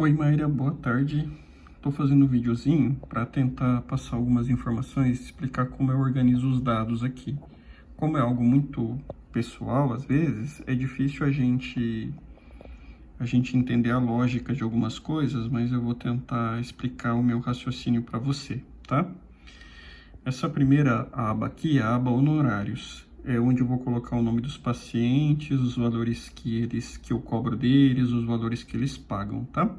Oi, Maíra, boa tarde. Estou fazendo um videozinho para tentar passar algumas informações, explicar como eu organizo os dados aqui. Como é algo muito pessoal, às vezes, é difícil a gente entender a lógica de algumas coisas, mas eu vou tentar explicar o meu raciocínio para você, tá? Essa primeira aba aqui é a aba honorários. É onde eu vou colocar o nome dos pacientes, os valores que eu cobro deles, os valores que eles pagam, tá?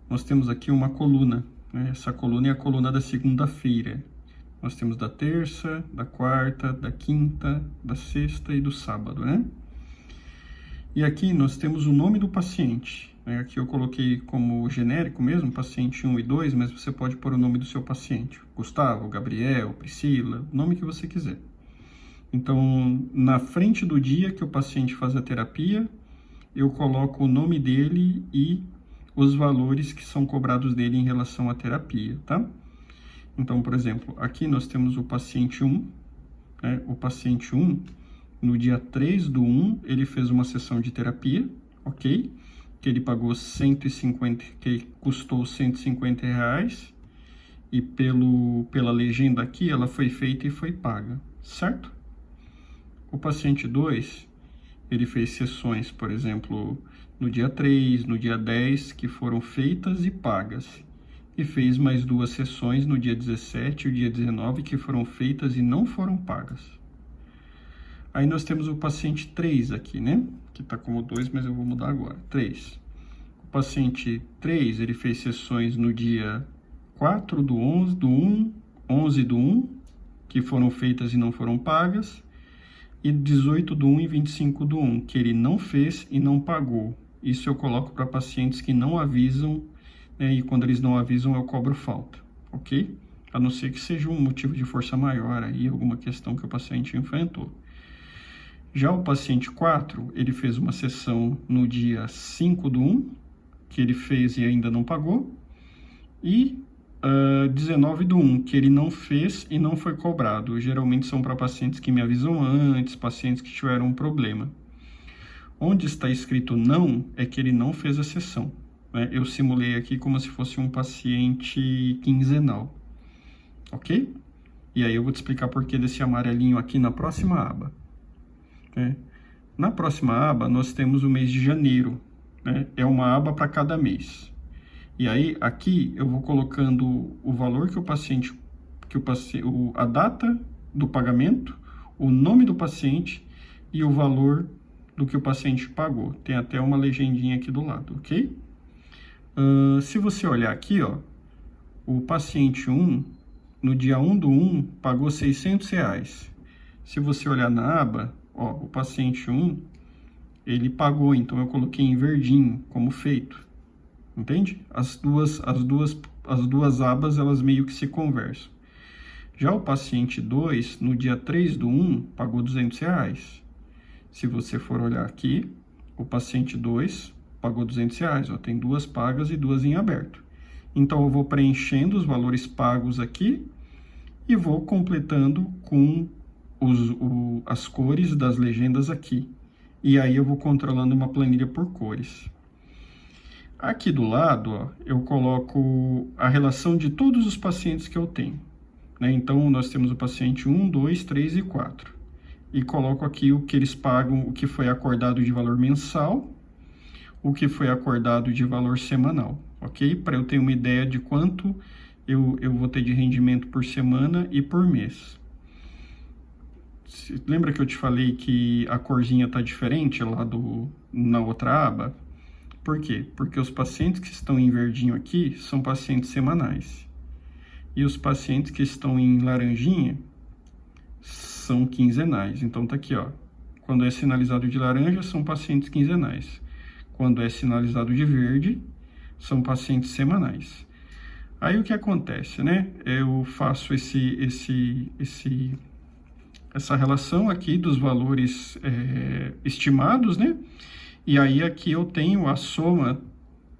Nós temos aqui uma coluna, né? Essa coluna é a coluna da segunda-feira. Nós temos da terça, da quarta, da quinta, da sexta e do sábado, né? E aqui nós temos o nome do paciente, né? Aqui eu coloquei como genérico mesmo, paciente 1 e 2, mas você pode pôr o nome do seu paciente. Gustavo, Gabriel, Priscila, o nome que você quiser. Então, na frente do dia que o paciente faz a terapia, eu coloco o nome dele e os valores que são cobrados dele em relação à terapia, tá? Então, por exemplo, aqui nós temos o paciente 1, né? O paciente 1, no dia 3/1, ele fez uma sessão de terapia, ok? Que ele pagou 150, que custou R$150, e pela legenda aqui, ela foi feita e foi paga, certo? O paciente 2, ele fez sessões, por exemplo, no dia 3, no dia 10, que foram feitas e pagas. E fez mais 2 sessões no dia 17 e o dia 19, que foram feitas e não foram pagas. Aí nós temos o paciente 3 aqui, né? Que está como 2, mas eu vou mudar agora. 3. O paciente 3, ele fez sessões no dia 4/11, 11/1, que foram feitas e não foram pagas. E 18/1 e 25/1, que ele não fez e não pagou. Isso eu coloco para pacientes que não avisam, né, e quando eles não avisam eu cobro falta, ok? A não ser que seja um motivo de força maior aí, alguma questão que o paciente enfrentou. Já o paciente 4, ele fez uma sessão no dia 5/1, que ele fez e ainda não pagou, e 19/1, que ele não fez e não foi cobrado. Geralmente são para pacientes que me avisam antes, pacientes que tiveram um problema. Onde está escrito não, é que ele não fez a sessão, né? Eu simulei aqui como se fosse um paciente quinzenal, ok? E aí eu vou te explicar por que desse amarelinho aqui na próxima aba, né? Na próxima aba, nós temos o mês de janeiro, né? É uma aba para cada mês. E aí, aqui, eu vou colocando o valor que a data do pagamento, o nome do paciente e o valor do que o paciente pagou. Tem até uma legendinha aqui do lado, ok? Se você olhar aqui, ó, o paciente 1, no dia 1/1, pagou R$600. Se você olhar na aba, ó, o paciente 1, ele pagou, então eu coloquei em verdinho, como feito. Entende? As duas abas, elas meio que se conversam. Já o paciente 2, no dia 3/1, pagou R$200. Se você for olhar aqui, o paciente 2 pagou R$200. Ó, tem 2 pagas e 2 em aberto. Então, eu vou preenchendo os valores pagos aqui e vou completando com as cores das legendas aqui. E aí, eu vou controlando uma planilha por cores. Aqui do lado, ó, eu coloco a relação de todos os pacientes que eu tenho, né? Então, nós temos o paciente 1, 2, 3 e 4. E coloco aqui o que eles pagam, o que foi acordado de valor mensal, o que foi acordado de valor semanal, ok? Para eu ter uma ideia de quanto eu vou ter de rendimento por semana e por mês. Lembra que eu te falei que a corzinha está diferente lá na outra aba? Por quê? Porque os pacientes que estão em verdinho aqui são pacientes semanais. E os pacientes que estão em laranjinha são quinzenais. Então, tá aqui, ó. Quando é sinalizado de laranja, são pacientes quinzenais. Quando é sinalizado de verde, são pacientes semanais. Aí, o que acontece, né? Eu faço essa relação aqui dos valores estimados, né? E aí, aqui eu tenho a soma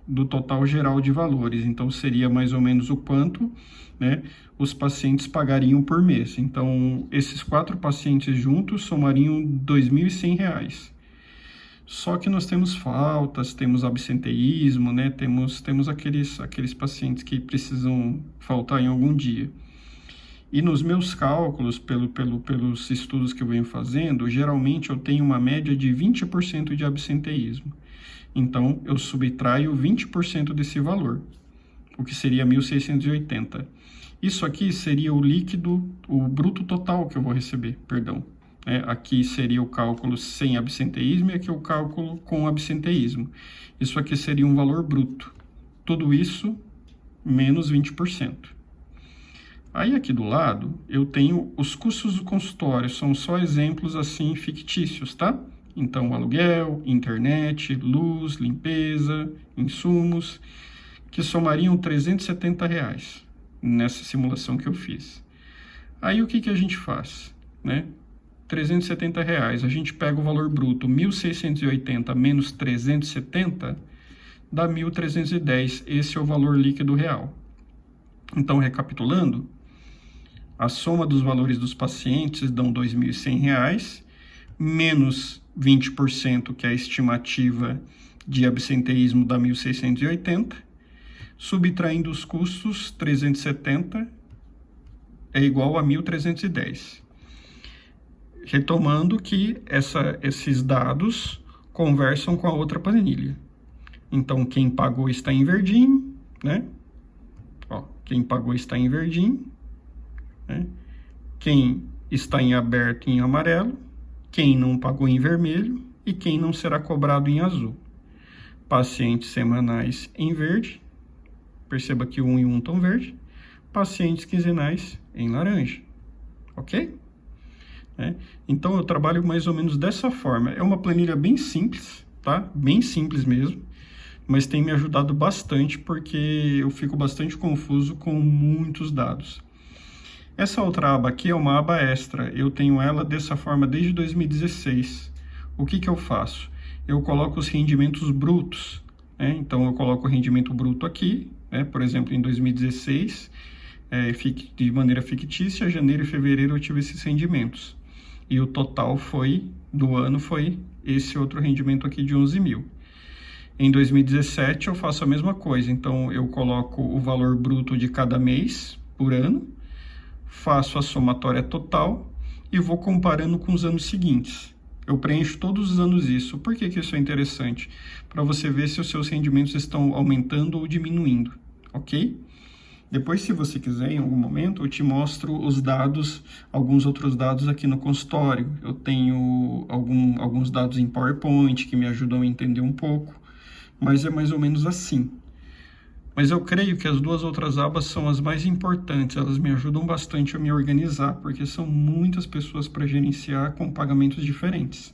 do total geral de valores. Então, seria mais ou menos o quanto, né, os pacientes pagariam por mês. Então, esses 4 pacientes juntos somariam R$2.100. Só que nós temos faltas, temos absenteísmo, né? Temos aqueles pacientes que precisam faltar em algum dia. E nos meus cálculos, pelos estudos que eu venho fazendo, geralmente eu tenho uma média de 20% de absenteísmo. Então, eu subtraio 20% desse valor, o que seria 1.680. Isso aqui seria o líquido, o bruto total que eu vou receber, perdão. Aqui seria o cálculo sem absenteísmo e aqui o cálculo com absenteísmo. Isso aqui seria um valor bruto. Tudo isso menos 20%. Aí aqui do lado eu tenho os custos do consultório, são só exemplos assim fictícios, tá? Então aluguel, internet, luz, limpeza, insumos, que somariam R$370 nessa simulação que eu fiz. Aí o que a gente faz, né? R$370, a gente pega o valor bruto 1.680 menos 370, dá 1.310, esse é o valor líquido real. Então, recapitulando, a soma dos valores dos pacientes dão R$2.100, menos 20%, que é a estimativa de absenteísmo, dá 1.680, subtraindo os custos, 370 é igual a 1.310. Retomando que esses dados conversam com a outra planilha. Então, quem pagou está em verdinho, né? Ó, quem pagou está em verdinho, né? Quem está em aberto em amarelo, quem não pagou em vermelho e quem não será cobrado em azul. Pacientes semanais em verde, perceba que 1 e 1 estão verde, pacientes quinzenais em laranja, ok? Então eu trabalho mais ou menos dessa forma. É uma planilha bem simples, tá? Bem simples mesmo, mas tem me ajudado bastante porque eu fico bastante confuso com muitos dados. Essa outra aba aqui é uma aba extra, eu tenho ela dessa forma desde 2016. O que eu faço? Eu coloco os rendimentos brutos, né? Então eu coloco o rendimento bruto aqui, né? Por exemplo, em 2016, de maneira fictícia, janeiro e fevereiro eu tive esses rendimentos. E o total do ano foi esse outro rendimento aqui de 11 mil. Em 2017 eu faço a mesma coisa, então eu coloco o valor bruto de cada mês por ano, faço a somatória total e vou comparando com os anos seguintes. Eu preencho todos os anos isso. Por que isso é interessante? Para você ver se os seus rendimentos estão aumentando ou diminuindo, ok? Depois, se você quiser, em algum momento, eu te mostro os dados, alguns outros dados aqui no consultório. Eu tenho alguns dados em PowerPoint que me ajudam a entender um pouco, mas é mais ou menos assim. Mas eu creio que as duas outras abas são as mais importantes, elas me ajudam bastante a me organizar, porque são muitas pessoas para gerenciar com pagamentos diferentes.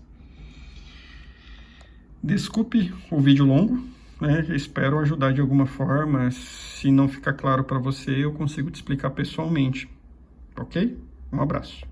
Desculpe o vídeo longo, né? Espero ajudar de alguma forma. Se não ficar claro para você, eu consigo te explicar pessoalmente, ok? Um abraço.